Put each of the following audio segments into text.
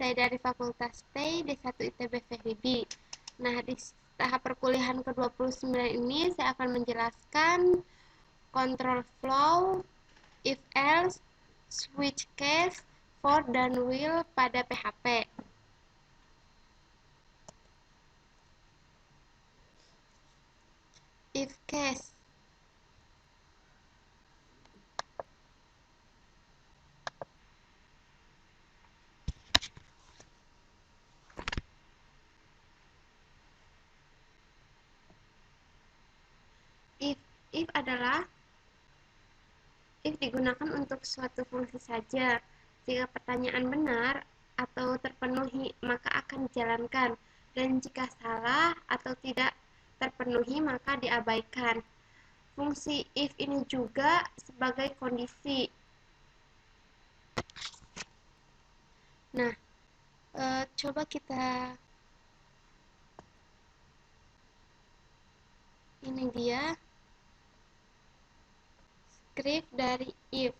Saya dari Fakultas T D1 ITB FEB. Nah, di tahap perkuliahan ke-29 ini saya akan menjelaskan control flow, if else, switch case, for dan will pada PHP. If case. If adalah if digunakan untuk suatu fungsi saja. Jika pertanyaan benar atau terpenuhi, maka akan dijalankan. Dan jika salah atau tidak terpenuhi, maka diabaikan. Fungsi if ini juga sebagai kondisi. Nah, coba kita, ini dia script dari if.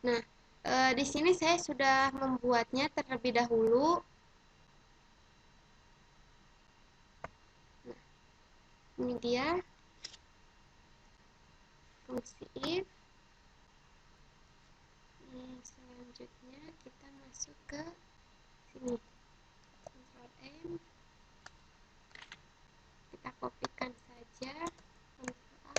Nah, di sini saya sudah membuatnya terlebih dahulu. Nah, ini dia fungsi if. Selanjutnya kita masuk ke sini, Ctrl M, kita kopikan saja, Ctrl A.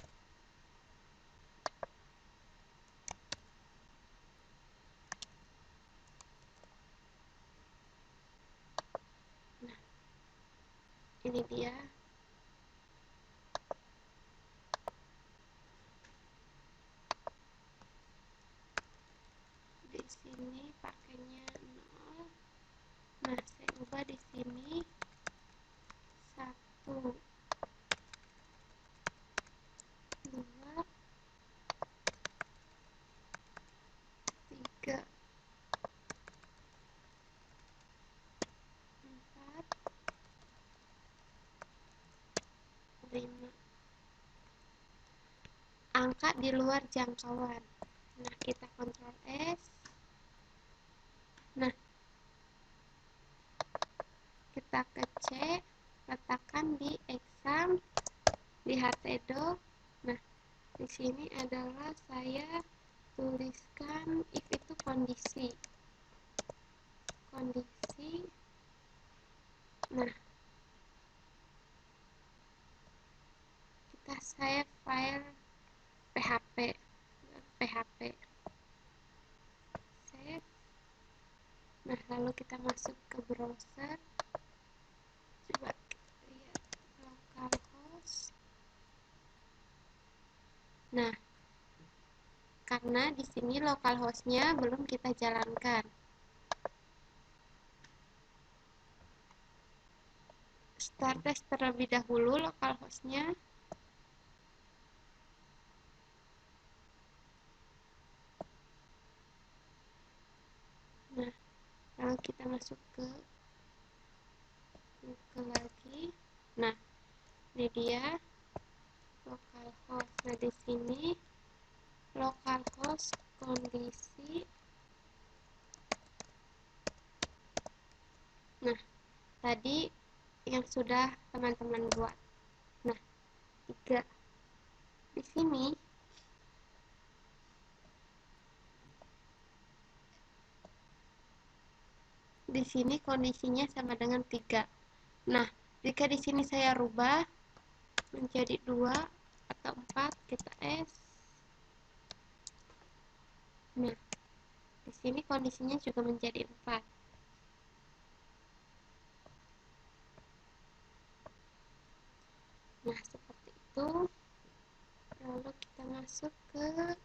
Nah, ini dia. Di sini pakainya 0. Nah, saya ubah di sini 1, 2, 3, 4, 5. Angka di luar jangkauan. Nah, kita Ctrl S. Nah, kita ke C, letakkan di exam, di htdoc. Nah, di sini adalah saya tuliskan if itu kondisi. Nah, kita save file PHP. Save. Nah, lalu kita masuk ke browser. Coba kita lihat localhost. Nah, karena di sini localhostnya belum kita jalankan. Start test terlebih dahulu localhostnya. Nah, lalu kita masuk ke Google lagi. Nah, ini dia localhost. Nah, di sini localhost kondisi. Nah, tadi yang sudah teman-teman buat. Nah, 3. Di sini kondisinya sama dengan 3. Nah, jika di sini saya rubah menjadi 2 atau 4, kita S. Nah, di sini kondisinya juga menjadi 4. Nah, seperti itu. Lalu kita masuk ke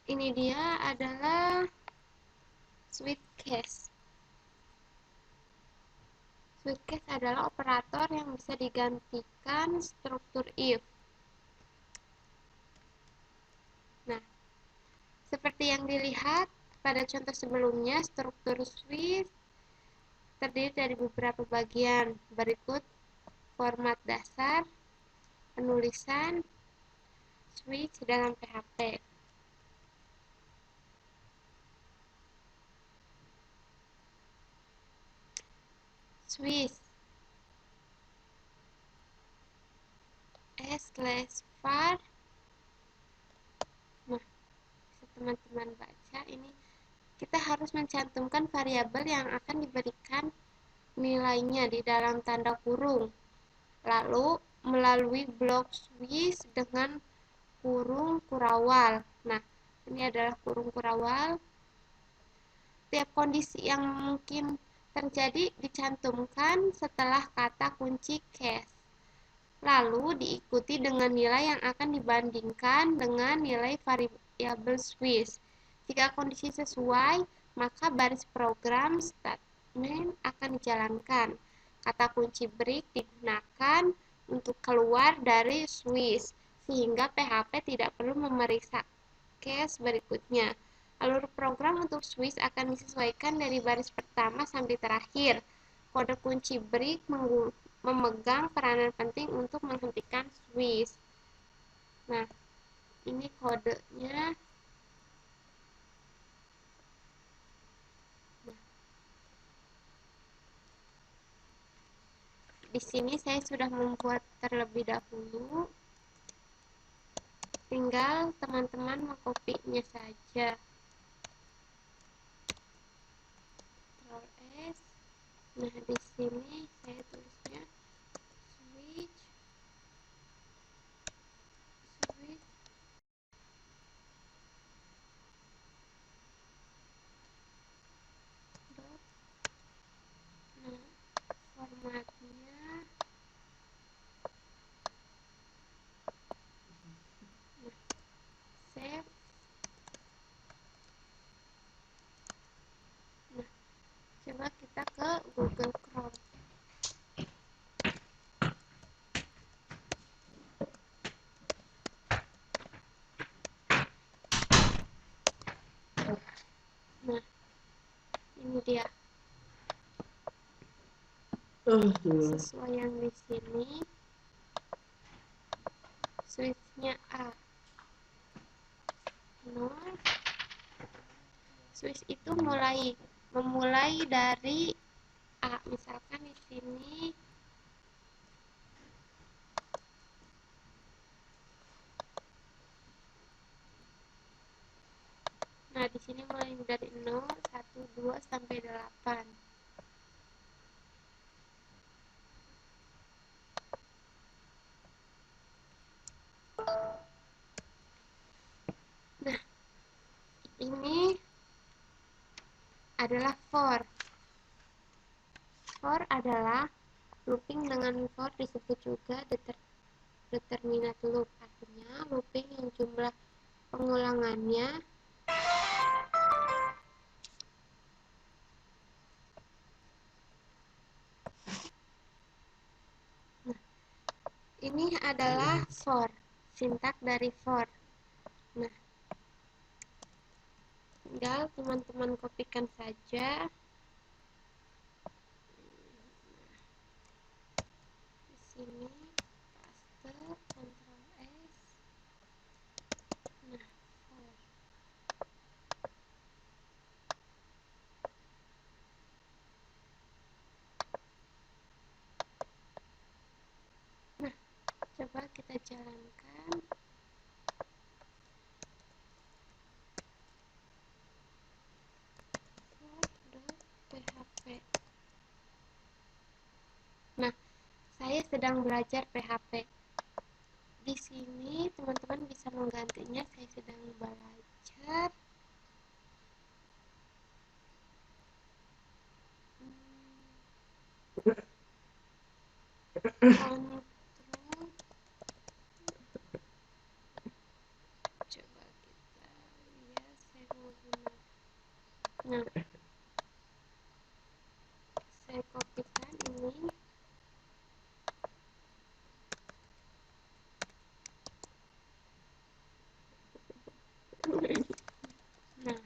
ini dia adalah switch case. Switch case adalah operator yang bisa digantikan struktur if. Nah, seperti yang dilihat pada contoh sebelumnya, struktur switch terdiri dari beberapa bagian berikut: format dasar, penulisan, switch dalam PHP. Switch /var. Nah, bisa teman-teman baca ini. Kita harus mencantumkan variabel yang akan diberikan nilainya di dalam tanda kurung. Lalu melalui blok switch dengan kurung kurawal. Nah, ini adalah kurung kurawal. Tiap kondisi yang mungkin terjadi dicantumkan setelah kata kunci case. Lalu diikuti dengan nilai yang akan dibandingkan dengan nilai variabel switch. Jika kondisi sesuai, maka baris program statement akan dijalankan. Kata kunci break digunakan untuk keluar dari switch, sehingga PHP tidak perlu memeriksa case berikutnya. Alur program untuk switch akan disesuaikan dari baris pertama sampai terakhir. Kode kunci break memegang peranan penting untuk menghentikan switch. Nah, ini kodenya. Nah, di sini saya sudah membuat terlebih dahulu. Tinggal teman-teman mengkopinya saja. Ctrl S. Nah, di sini saya tulisnya switch dot. Nah, formatnya save. Nah, coba kita ke Google Chrome. Nah, ini dia. Sesuai yang di sini. Switchnya A 0. Switch itu memulai dari A. Misalkan di sini nah, di sini mulai dari 0, 1, 2 sampai 8. Nah, ini adalah for. For adalah looping. Dengan for disebut juga determinate loop, artinya looping yang jumlah pengulangannya ini adalah for, sintak dari for. Nah, tinggal teman-teman kopikan saja. Di sini paste, Ctrl S. Nah, for. Nah, coba kita jalankan. .php. Nah, saya sedang belajar PHP. Di sini teman-teman bisa menggantinya. Saya sedang belajar. Kontrol. Coba kita lihat. Saya menggunakan. Nah, saya kopikan ini. Nah,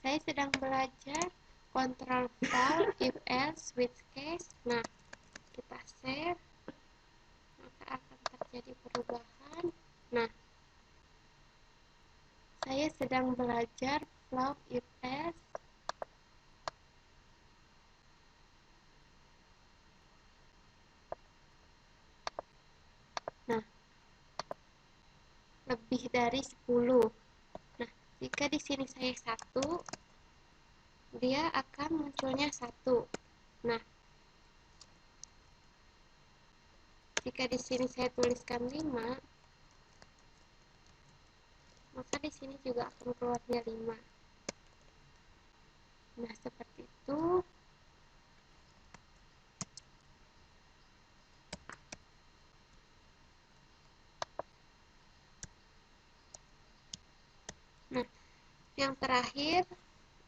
saya sedang belajar control for if else switch case. Nah, kita save, maka akan terjadi perubahan. Nah, sedang belajar vlog IPS. Nah, lebih dari 10. Nah, jika di sini saya 1, dia akan munculnya 1. Nah, jika di sini saya tuliskan 5, maka di sini juga akan keluarnya 5. Nah, seperti itu. Nah, yang terakhir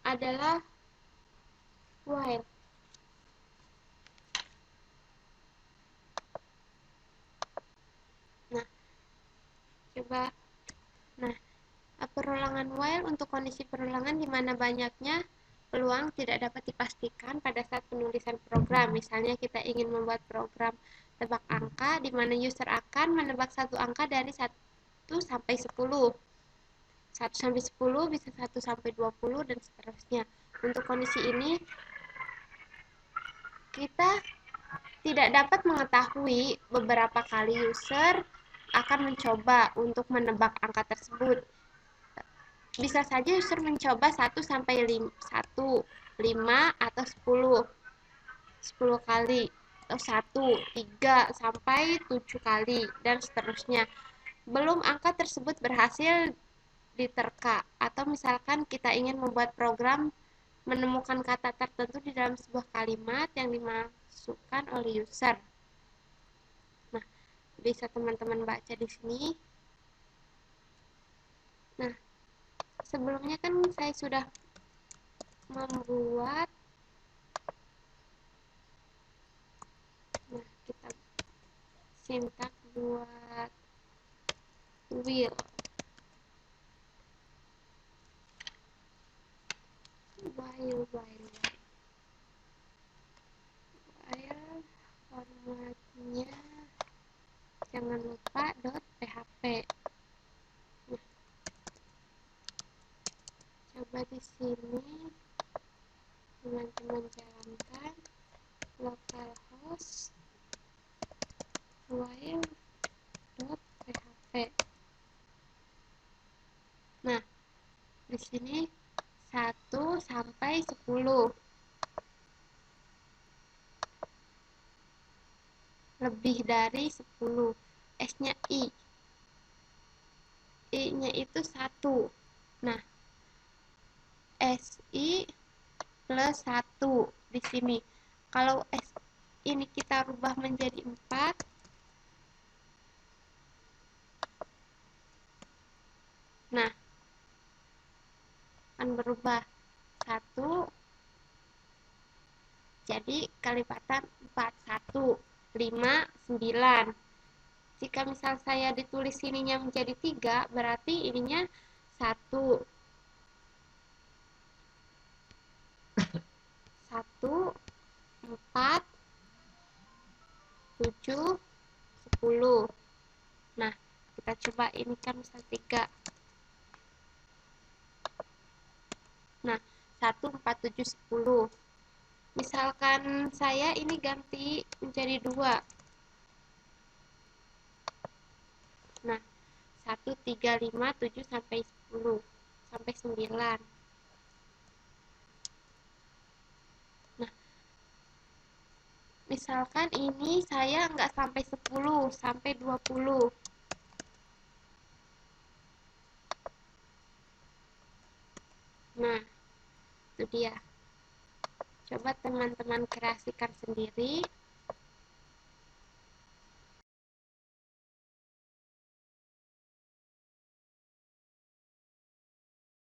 adalah while. Nah, coba. Nah, perulangan while untuk kondisi perulangan di mana banyaknya peluang tidak dapat dipastikan pada saat penulisan program. Misalnya kita ingin membuat program tebak angka di mana user akan menebak satu angka dari 1 sampai 10. 1 sampai 10 bisa 1 sampai 20 dan seterusnya. Untuk kondisi ini kita tidak dapat mengetahui beberapa kali user akan mencoba untuk menebak angka tersebut. Bisa saja user mencoba 1 sampai 1, 5 atau 10 kali, atau 1, 3 sampai 7 kali dan seterusnya. Belum angka tersebut berhasil diterka, atau misalkan kita ingin membuat program menemukan kata tertentu di dalam sebuah kalimat yang dimasukkan oleh user. Nah, bisa teman-teman baca di sini. Nah, sebelumnya kan saya sudah membuat. Nah, kita sintak buat will. While formatnya jangan lupa .php. Nah, coba di sini teman-teman jalankan localhost while.php. Nah, di sini 1 sampai 10. Lebih dari 10. S-nya I. I-nya itu 1. Nah, SI plus 1 di sini. Kalau S ini kita rubah menjadi 4, nah, akan berubah 1 jadi kalipatan 4, 1, 5, 9. Jika misal saya ditulis ininya menjadi 3, berarti ininya 1, 4, 7, 10. Nah, kita coba ini kan misal 3. Nah, 1, 4, 7, 10. Misalkan saya ini ganti menjadi 2. Nah, 1, 3, 5, 7, sampai 10. Sampai 9. Nah, misalkan ini saya nggak sampai 10, sampai 20. Nah, itu dia. Coba teman-teman kreasikan sendiri.